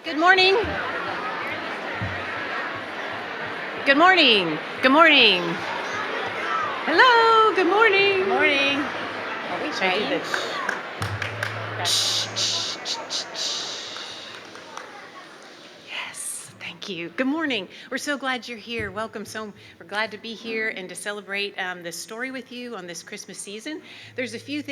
Good morning. Good morning. Good morning. Hello. Good morning. Good morning. Are we Should I do praying? Yes, thank you. Good morning. We're so glad you're here. Welcome. We're glad to be here and to celebrate this story with you on this Christmas season. There's a few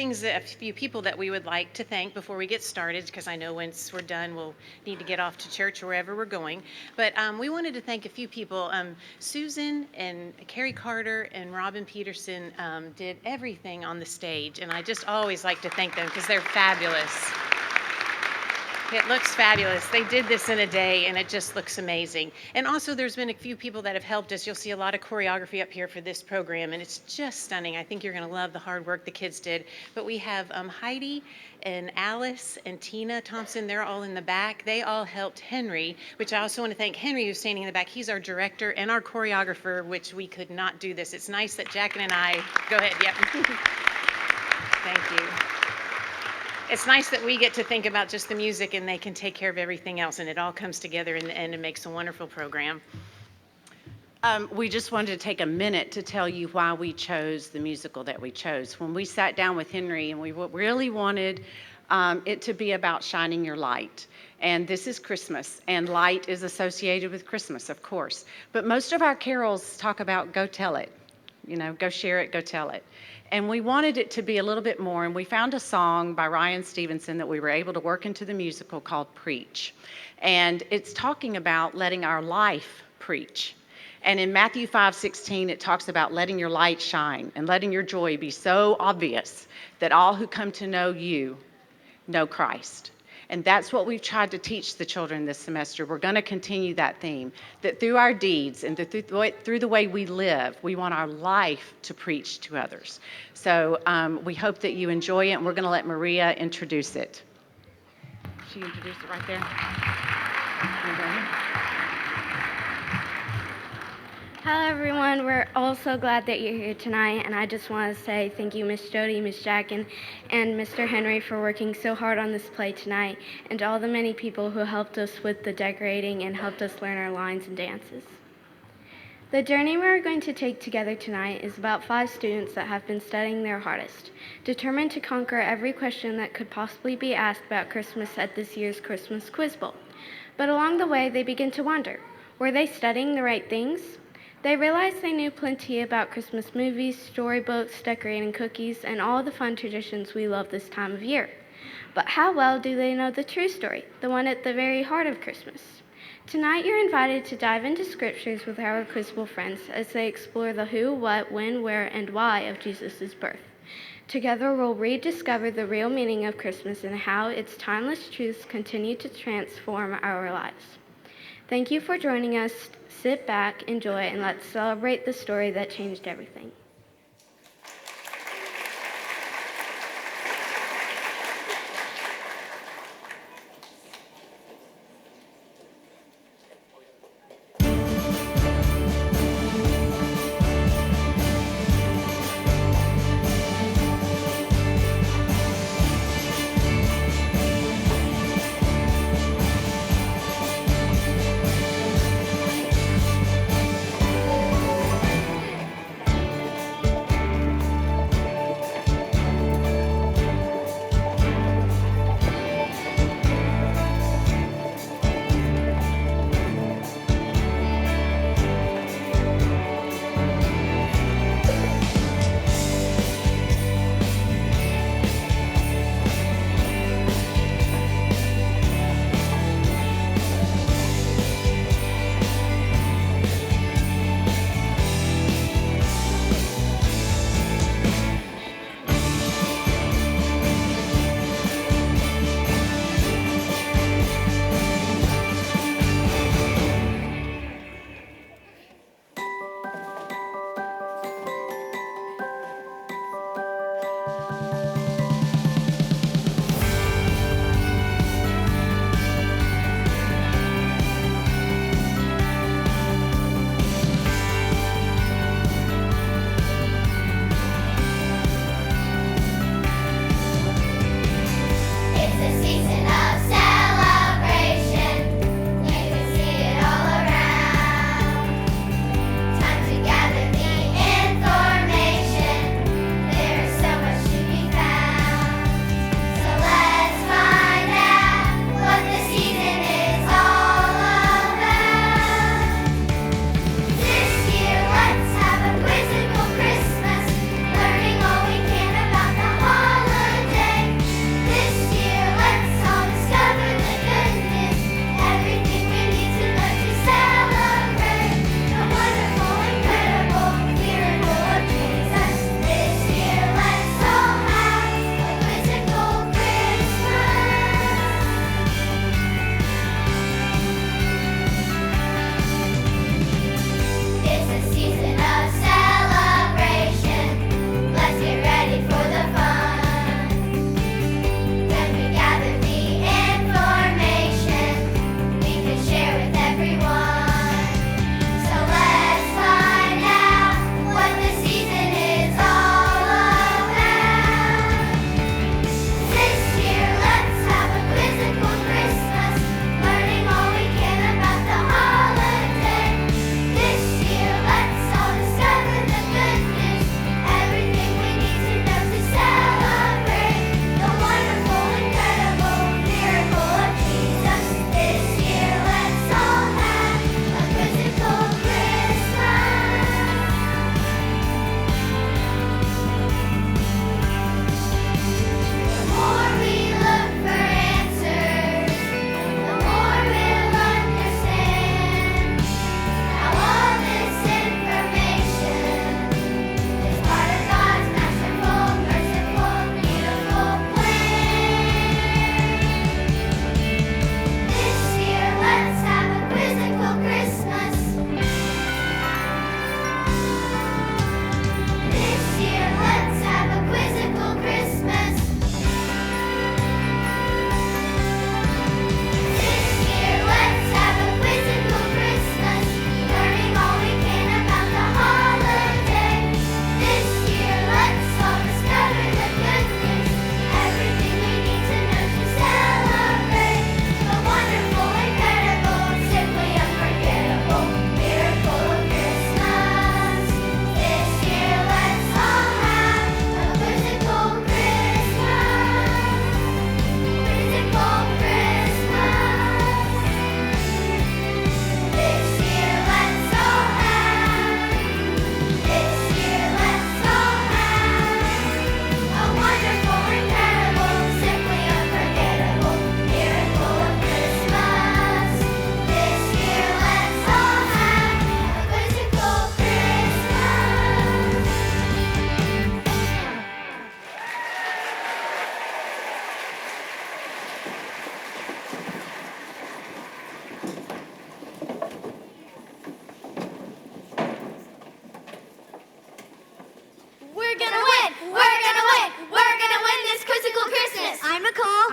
people that we would like to thank before we get started, because I know once we're done, we'll need to get off to church or wherever we're going. But we wanted to thank a few people. Susan and Carrie Carter and Robin Peterson did everything on the stage, and I just always like to thank them because they're fabulous. It looks fabulous. They did this in a day, and it just looks amazing. And also, there's been a few people that have helped us. You'll see a lot of choreography up here for this program, and it's just stunning. I think you're going to love the hard work the kids did. But we have Heidi and Alice and Tina Thompson. They're all in the back. They all helped Henry, which I also want to thank Henry, who's standing in the back. He's our director and our choreographer, which we could not do this. It's nice that Jack and I, go ahead, yep. Thank you. It's nice that we get to think about just the music and they can take care of everything else, and it all comes together in the end and makes a wonderful program. We just wanted to take a minute to tell you why we chose the musical that we chose. When we sat down with Henry, and we really wanted it to be about shining your light. And this is Christmas, and light is associated with Christmas, of course. But most of our carols talk about go tell it, go share it, go tell it. And we wanted it to be a little bit more, and we found a song by Ryan Stevenson that we were able to work into the musical called Preach. And it's talking about letting our life preach. And in Matthew 5:16, it talks about letting your light shine and letting your joy be so obvious that all who come to know you know Christ. And that's what we've tried to teach the children this semester. We're going to continue that theme, that through our deeds and through the way we live, we want our life to preach to others. So we hope that you enjoy it, and we're going to let Maria introduce it. She introduced it right there. Hello everyone, we're all so glad that you're here tonight, and I just want to say thank you Miss Jody, Miss Jack, and Mr. Henry for working so hard on this play tonight, and all the many people who helped us with the decorating and helped us learn our lines and dances. The journey we're going to take together tonight is about 5 students that have been studying their hardest, determined to conquer every question that could possibly be asked about Christmas at this year's Christmas Quiz Bowl. But along the way, they begin to wonder, were they studying the right things? They realized they knew plenty about Christmas movies, storybooks, decorating cookies, and all the fun traditions we love this time of year. But how well do they know the true story, the one at the very heart of Christmas? Tonight you're invited to dive into scriptures with our Quizzical friends as they explore the who, what, when, where, and why of Jesus' birth. Together we'll rediscover the real meaning of Christmas and how its timeless truths continue to transform our lives. Thank you for joining us. Sit back, enjoy, and let's celebrate the story that changed everything.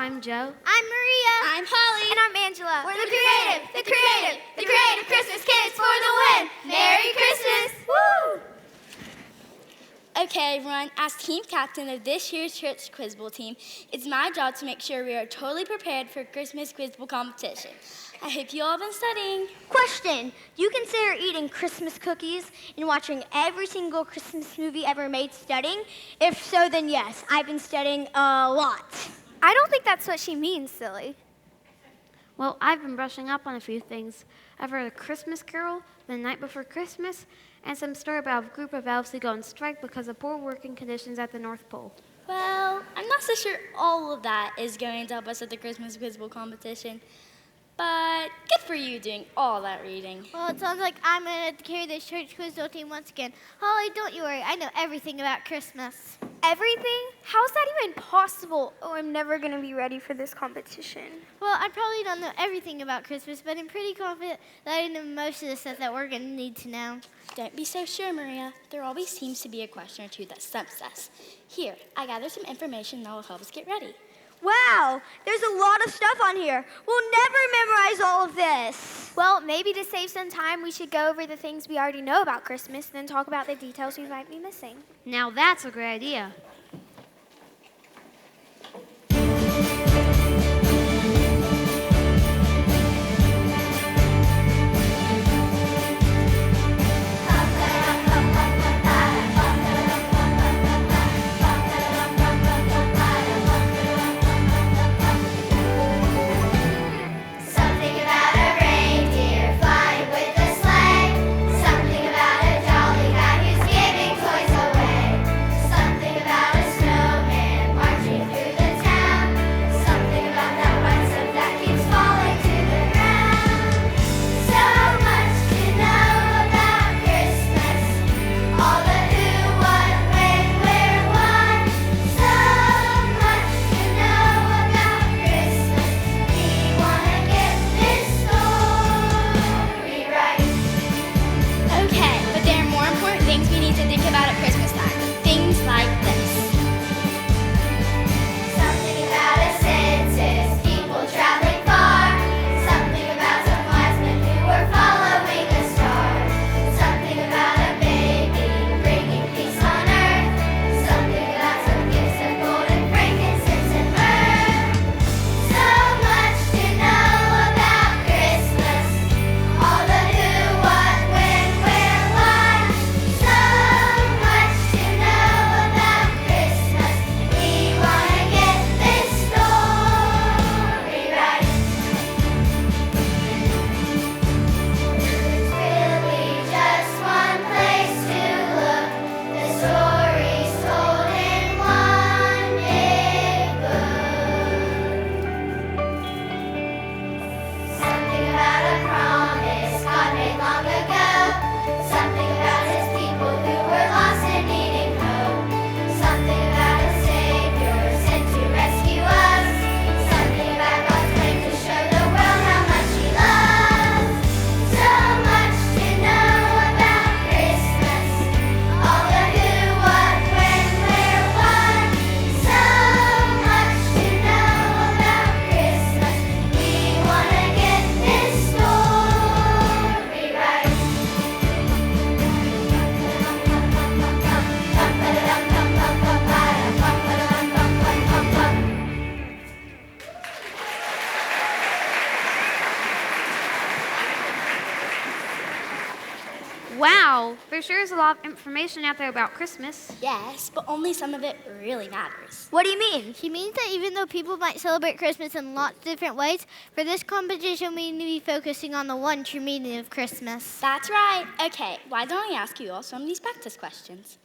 I'm Joe. I'm Maria. I'm Holly. And I'm Angela. We're the creative Christmas kids for the win. Merry Christmas. Woo! Okay, everyone, as team captain of this year's church quiz bowl team, it's my job to make sure we are totally prepared for Christmas quiz bowl competition. I hope you all have been studying. Question. Do you consider eating Christmas cookies and watching every single Christmas movie ever made studying? If so, then yes, I've been studying a lot. I don't think that's what she means, silly. Well, I've been brushing up on a few things. I've heard A Christmas Carol, The Night Before Christmas, and some story about a group of elves who go on strike because of poor working conditions at the North Pole. Well, I'm not so sure all of that is going to help us at the Christmas quiz bowl competition. But good for you doing all that reading. Well, it sounds like I'm going to carry this church quiz team once again. Holly, don't you worry. I know everything about Christmas. Everything? How is that even possible? Oh, I'm never going to be ready for this competition. Well, I probably don't know everything about Christmas, but I'm pretty confident that I know most of the stuff that we're going to need to know. Don't be so sure, Maria. There always seems to be a question or two that stumps us. Here, I gathered some information that will help us get ready. Wow, there's a lot of stuff on here. We'll never memorize all of this. Well, maybe to save some time, we should go over the things we already know about Christmas, then talk about the details we might be missing. Now that's a great idea. Something about a reindeer flying with a sleigh. Something about a jolly guy who's giving toys away. Something about a snowman marching through the town. Something about that white stuff that keeps falling to the ground. So much to know about Christmas. All the who, what, when, where, why. So much to know about Christmas. We wanna get this story right. Okay, but there are more important things we need to think about at Christmas time. Things like this. Something about a census, people traveling far. Something about some wise men who were following a star. Something about a baby bringing peace on earth. Something about some gifts of gold and frankincense and myrrh. So much to know about Christmas. All the who, what, when, where, why. So much to know about Christmas. We wanna get this story right. There's really just one place to look. The story's told in one big book. Something about a promise God made long ago. Something about his people who were lost and needing hope. Something about a Savior sent to rescue us. Something about God's plan to show the world how much he loves. So much to know about Christmas. All the who, what, when, where, why. So much to know about Christmas. We wanna get this story right. Wow, there sure is a lot of information out there about Christmas. Yes, but only some of it really matters. What do you mean? She means that even though people might celebrate Christmas in lots of different ways, for this competition we need to be focusing on the one true meaning of Christmas. That's right. Okay, why don't I ask you all some of these practice questions?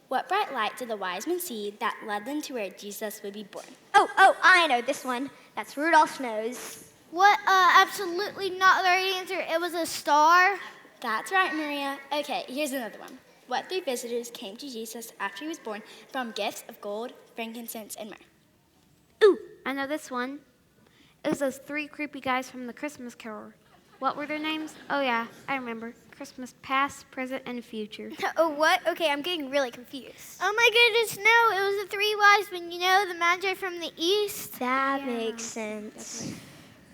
What bright light did the wise men see that led them to where Jesus would be born? Oh, I know this one. That's Rudolph's nose. What? Absolutely not the right answer. It was a star. That's right, Maria. Okay, here's another one. What three visitors came to Jesus after he was born from gifts of gold, frankincense, and myrrh? Ooh, I know this one. It was those three creepy guys from the Christmas Carol. What were their names? Oh yeah, I remember. Christmas past, present, and future. Oh, what? Okay, I'm getting really confused. Oh my goodness, no, it was the three wise men, the Magi from the east. That makes sense. Definitely.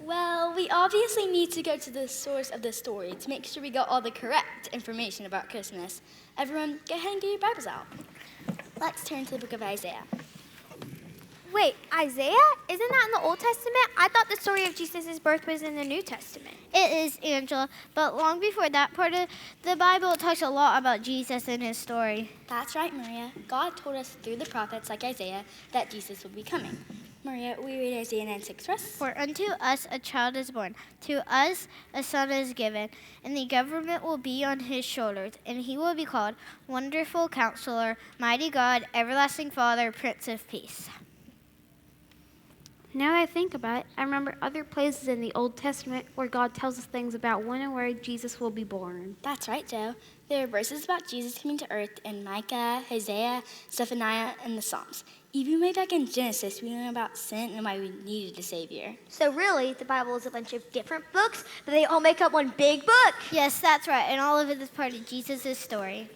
Well, we obviously need to go to the source of the story to make sure we got all the correct information about Christmas. Everyone, go ahead and get your Bibles out. Let's turn to the book of Isaiah. Wait, Isaiah? Isn't that in the Old Testament? I thought the story of Jesus' birth was in the New Testament. It is, Angela, but long before that part of the Bible, it talks a lot about Jesus and his story. That's right, Maria. God told us through the prophets like Isaiah that Jesus would be coming. Maria, we read Isaiah 9:6 for us. For unto us a child is born, to us a son is given, and the government will be on his shoulders, and he will be called Wonderful Counselor, Mighty God, Everlasting Father, Prince of Peace. Now that I think about it, I remember other places in the Old Testament where God tells us things about when and where Jesus will be born. That's right, Joe. There are verses about Jesus coming to earth in Micah, Hosea, Zephaniah, and the Psalms. Even way back in Genesis, we learn about sin and why we needed a Savior. So really, the Bible is a bunch of different books, but they all make up one big book. Yes, that's right, and all of it is part of Jesus' story.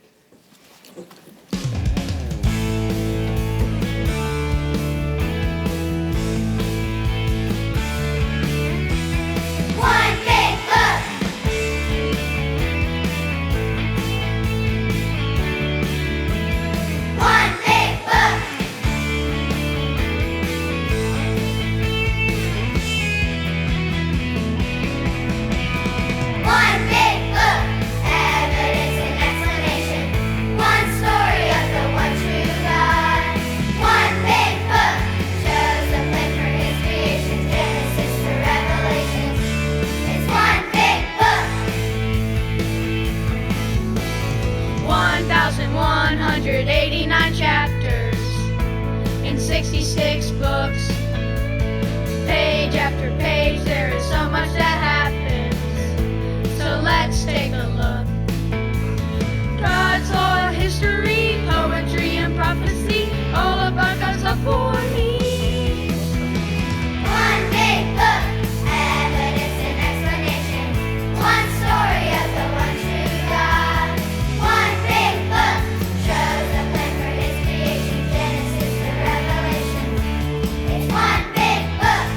One big book. One big book. One big book. Evidence and explanation. One story of the one true God. One big book. Shows the plan for his creation, Genesis to Revelation. It's one big book. 1,189 chapters in 66 books. Page after page, there is so much that happens. So let's take a look. God's law, history, poetry, and prophecy, all about God's love for me. One big book, evidence and explanation. One story of the one true God. One big book, shows the plan for his creation, Genesis to Revelation. It's one big book.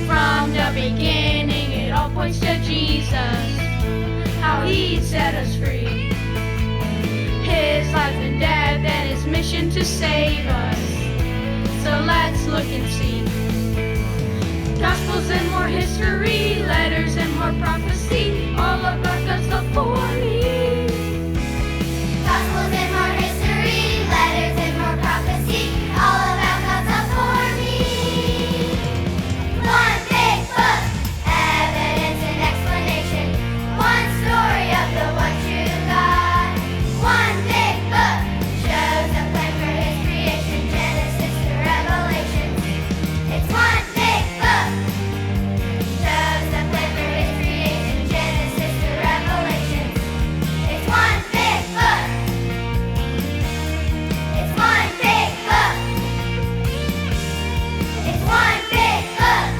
From the beginning, it all points to Jesus, how he set us free. His life and death and his mission to save us. So let's look and see. Gospels and more history, letters and more prophecy, all about God's love for me. Gospels and more history, letters and more prophecy, all about God's love for me. One big book, evidence and explanation. One story of the one true God. One big book, shows the plan for his creation, Genesis to Revelation. It's one big book, shows the plan for his creation, Genesis to Revelation. It's one big book. It's one big book. It's one big book.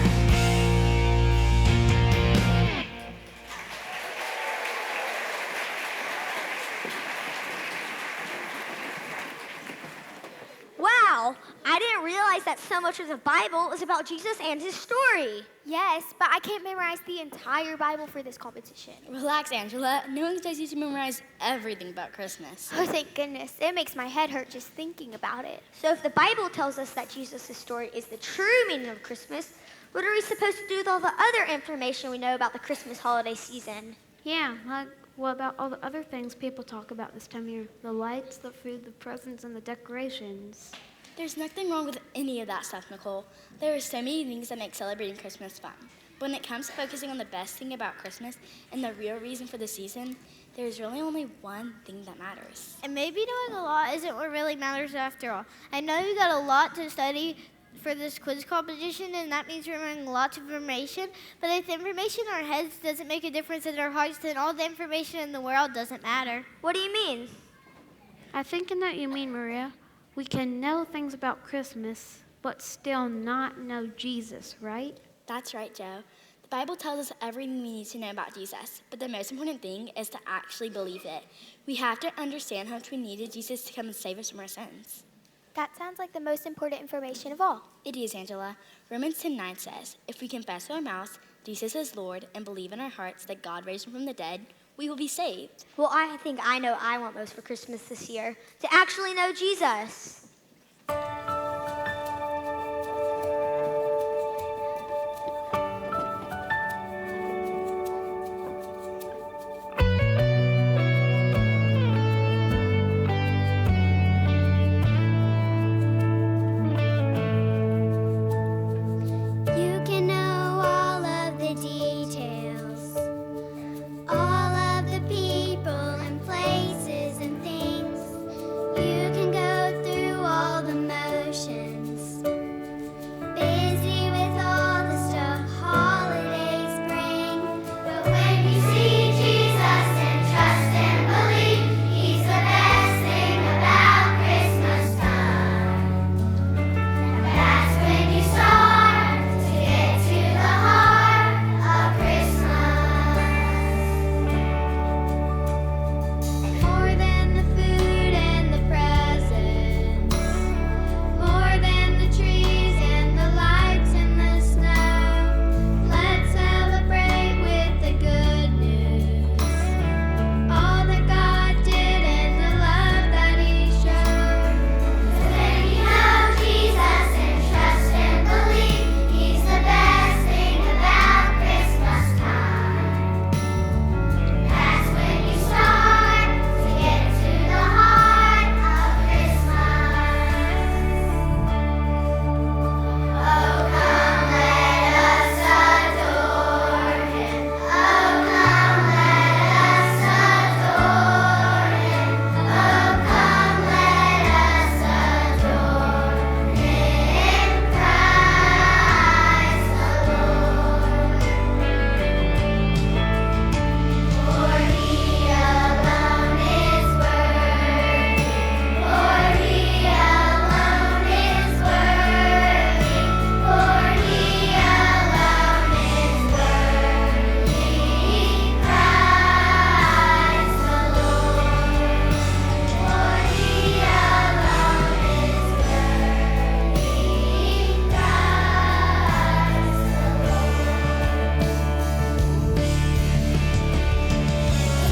Wow, I didn't realize that so much of the Bible is about Jesus and his story. Yes, but I can't memorize the entire Bible for this competition. Relax, Angela. No one expects you to memorize everything about Christmas. Oh, thank goodness. It makes my head hurt just thinking about it. So if the Bible tells us that Jesus' story is the true meaning of Christmas, what are we supposed to do with all the other information we know about the Christmas holiday season? Yeah, like what about all the other things people talk about this time of year? The lights, the food, the presents, and the decorations. There's nothing wrong with any of that stuff, Nicole. There are so many things that make celebrating Christmas fun. But when it comes to focusing on the best thing about Christmas and the real reason for the season, there's really only one thing that matters. And maybe doing a lot isn't what really matters after all. I know you got a lot to study for this quiz competition, and that means remembering lots of information. But if the information in our heads doesn't make a difference in our hearts, then all the information in the world doesn't matter. What do you mean? I think in that you mean, Maria, we can know things about Christmas, but still not know Jesus, right? That's right, Joe. The Bible tells us everything we need to know about Jesus, but the most important thing is to actually believe it. We have to understand how much we needed Jesus to come and save us from our sins. That sounds like the most important information of all. It is, Angela. Romans 10:9 says, if we confess with our mouths Jesus is Lord and believe in our hearts that God raised him from the dead, we will be saved. Well, I think I know I want most for Christmas this year, to actually know Jesus. You can know all of the details, all of the people and places and things. You can go through all the motions, busy with all the stuff holidays bring. But when you see Jesus and trust and believe, he's the best thing about Christmas time. That's when you start to get to the heart of Christmas. More than the food and the presents, more than the trees and the lights and the snow. Let's celebrate with the good news, all that God did and the love that he showed. When you know Jesus and trust and believe, he's the best thing about Christmas time. That's when you start to get to the heart of Christmas. Oh, come let us adore him. Oh, come let us adore him. Oh, come let us adore him, Christ the Lord. For he alone is worthy. For he alone is worthy. For he alone is worthy, Christ the Lord. For he alone is worthy, Christ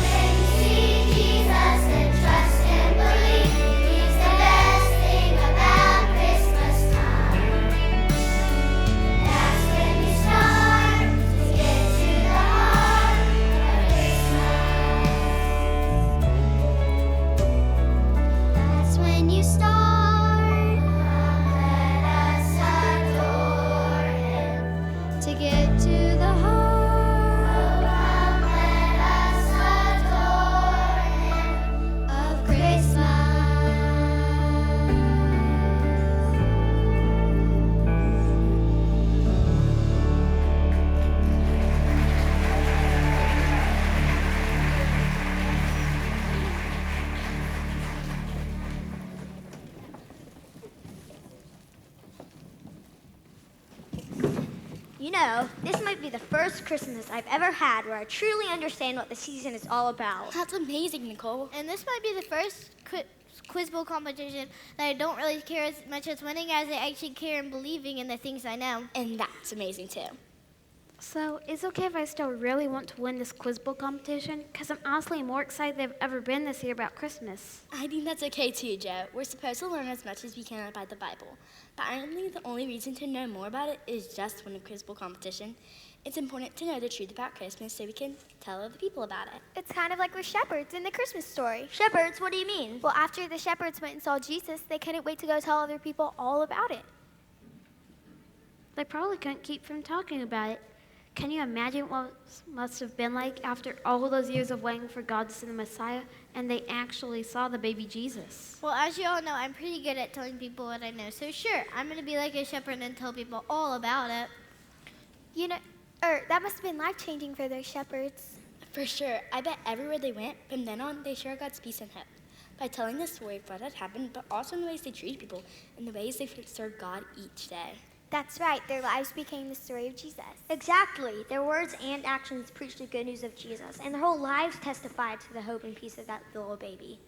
When you see Jesus and trust and believe, he's the best thing about Christmas time. That's when you start to get to the heart of Christmas. That's when you start. Let us adore him. To get to the heart. Let us adore him of Christmas. You know, this might be the first Christmas I've ever had where I truly understand what the season is all about. That's amazing, Nicole. And this might be the first quiz bowl competition that I don't really care as much as winning as I actually care in believing in the things I know. And that's amazing too. So, it's okay if I still really want to win this quiz bowl competition? Because I'm honestly more excited than I've ever been this year about Christmas. I think that's okay too, Joe. We're supposed to learn as much as we can about the Bible. But I don't think the only reason to know more about it is just to win a quiz bowl competition. It's important to know the truth about Christmas so we can tell other people about it. It's kind of like with shepherds in the Christmas story. Shepherds, what do you mean? Well, after the shepherds went and saw Jesus, they couldn't wait to go tell other people all about it. They probably couldn't keep from talking about it. Can you imagine what it must have been like after all those years of waiting for God to send the Messiah and they actually saw the baby Jesus? Well, as you all know, I'm pretty good at telling people what I know. So sure, I'm going to be like a shepherd and tell people all about it. You know, that must have been life-changing for those shepherds. For sure. I bet everywhere they went, from then on, they shared God's peace and hope by telling the story of what had happened, but also in the ways they treated people and the ways they served God each day. That's right. Their lives became the story of Jesus. Exactly. Their words and actions preached the good news of Jesus, and their whole lives testified to the hope and peace of that little baby.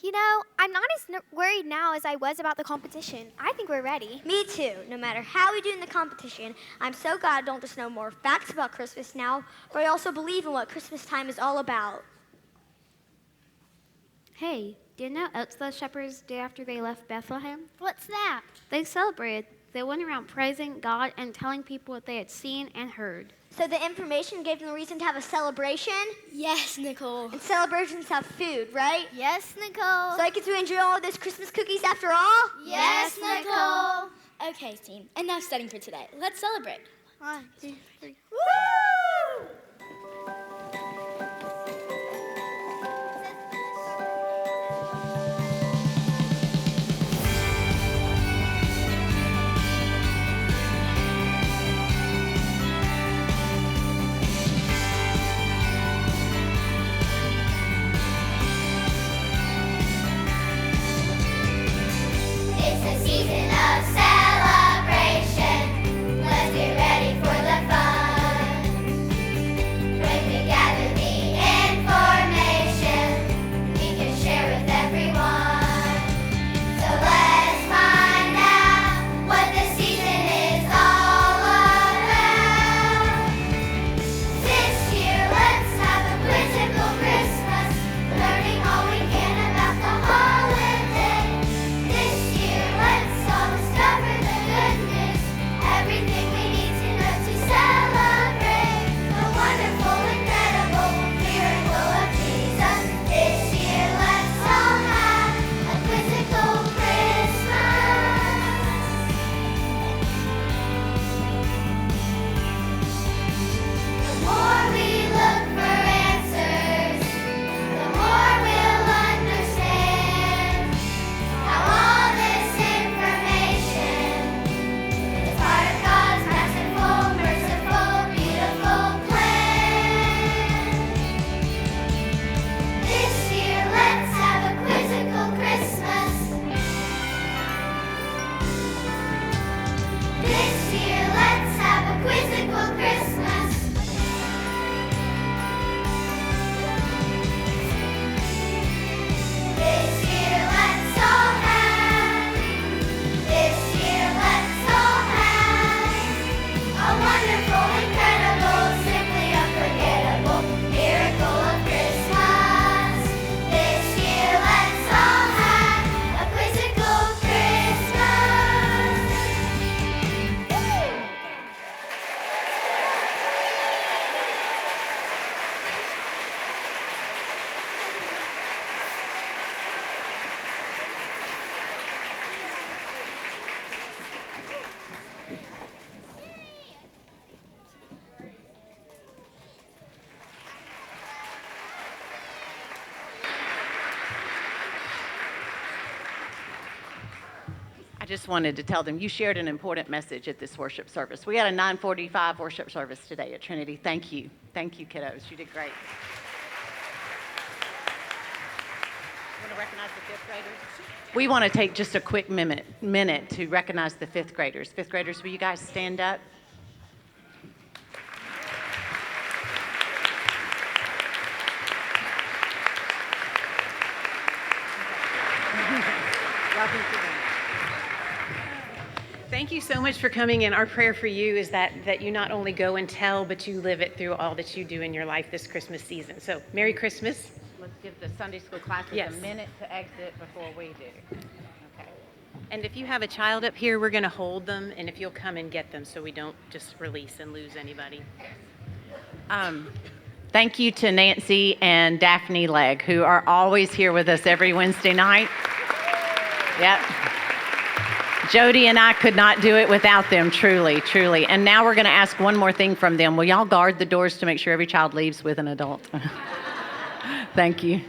You know, I'm not as worried now as I was about the competition. I think we're ready. Me too. No matter how we do in the competition, I'm so glad I don't just know more facts about Christmas now, but I also believe in what Christmas time is all about. Hey, do you know what else those shepherds did after they left Bethlehem? What's that? They celebrated. They went around praising God and telling people what they had seen and heard. So the information gave them a reason to have a celebration? Yes, Nicole. And celebrations have food, right? Yes, Nicole. So I get to enjoy all those Christmas cookies after all? Yes, Nicole. Okay, team. Enough studying for today. Let's celebrate. 1, 2, 3. Woo! It's a season of celebration. Let's get ready for the fun. I just wanted to tell them you shared an important message at this worship service. We had a 9:45 worship service today at Trinity. Thank you. Thank you, kiddos. You did great. Want to recognize the fifth graders? We want to take just a quick minute to recognize the fifth graders. Fifth graders, will you guys stand up? Welcome to them. Thank you so much for coming in. Our prayer for you is that you not only go and tell, but you live it through all that you do in your life this Christmas season. So, Merry Christmas. Let's give the Sunday school classes Yes. a minute to exit before we do. Okay. And if you have a child up here, we're going to hold them, and if you'll come and get them so we don't just release and lose anybody. Thank you to Nancy and Daphne Legg, who are always here with us every Wednesday night. Yep. Jody and I could not do it without them, truly, truly. And now we're going to ask one more thing from them. Will y'all guard the doors to make sure every child leaves with an adult? Thank you.